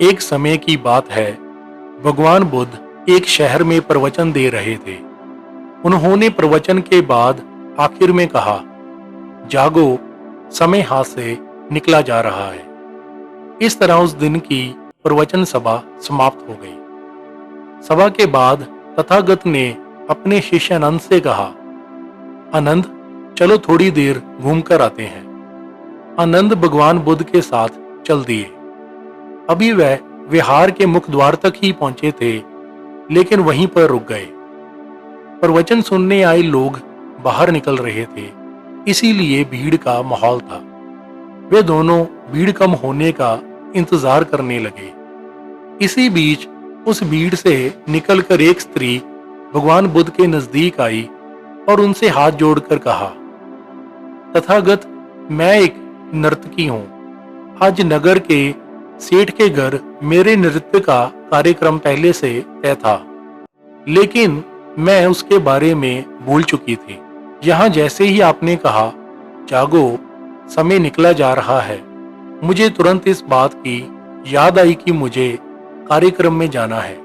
एक समय की बात है, भगवान बुद्ध एक शहर में प्रवचन दे रहे थे। उन्होंने प्रवचन के बाद आखिर में कहा, जागो, समय हाथ से निकला जा रहा है। इस तरह उस दिन की प्रवचन सभा समाप्त हो गई। सभा के बाद तथागत ने अपने शिष्य अनंत से कहा, आनंद, चलो थोड़ी देर घूम कर आते हैं। आनंद भगवान बुद्ध के साथ चल दिए। अभी वह विहार के मुख्य द्वार तक ही पहुंचे थे, लेकिन वहीं पर रुक गए। प्रवचन सुनने आए लोग बाहर निकल रहे थे, इसीलिए भीड़ का माहौल था। वे दोनों भीड़ कम होने का इंतजार करने लगे। इसी बीच उस भीड़ से निकलकर एक स्त्री भगवान बुद्ध के नजदीक आई और उनसे हाथ जोड़कर कहा, तथागत, मैं एक नर्तकी हूं। आज नगर के सेठ के घर मेरे नृत्य का कार्यक्रम पहले से तय था, लेकिन मैं उसके बारे में भूल चुकी थी। यहाँ जैसे ही आपने कहा, जागो, समय निकला जा रहा है, मुझे तुरंत इस बात की याद आई कि मुझे कार्यक्रम में जाना है।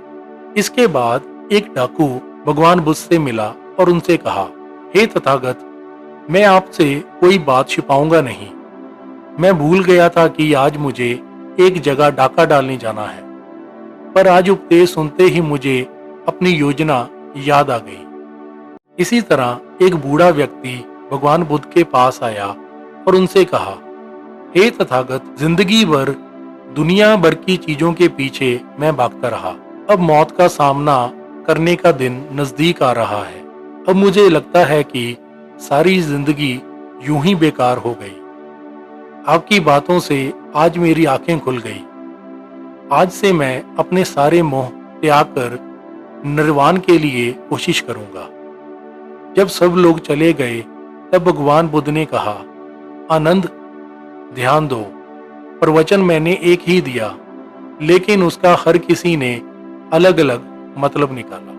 इसके बाद एक डाकू भगवान बुद्ध से मिला और उनसे कहा, हे तथागत, मैं आपसे कोई बात छिपाऊंगा नहीं। मैं भूल गया था कि आज मुझे एक जगह डाका डालने जाना है, पर आज उपदेश सुनते ही मुझे अपनी योजना याद आ गई। इसी तरह एक बूढ़ा व्यक्ति भगवान बुद्ध के पास आया और उनसे कहा, हे तथागत, जिंदगी भर दुनिया भर की चीजों के पीछे मैं भागता रहा। अब मौत का सामना करने का दिन नजदीक आ रहा है। अब मुझे लगता है कि सारी जिंदगी यूं ही बेकार हो गई। आपकी बातों से आज मेरी आंखें खुल गई। आज से मैं अपने सारे मोह त्याग कर निर्वाण के लिए कोशिश करूंगा। जब सब लोग चले गए, तब भगवान बुद्ध ने कहा, आनंद, ध्यान दो, प्रवचन मैंने एक ही दिया, लेकिन उसका हर किसी ने अलग अलग मतलब निकाला।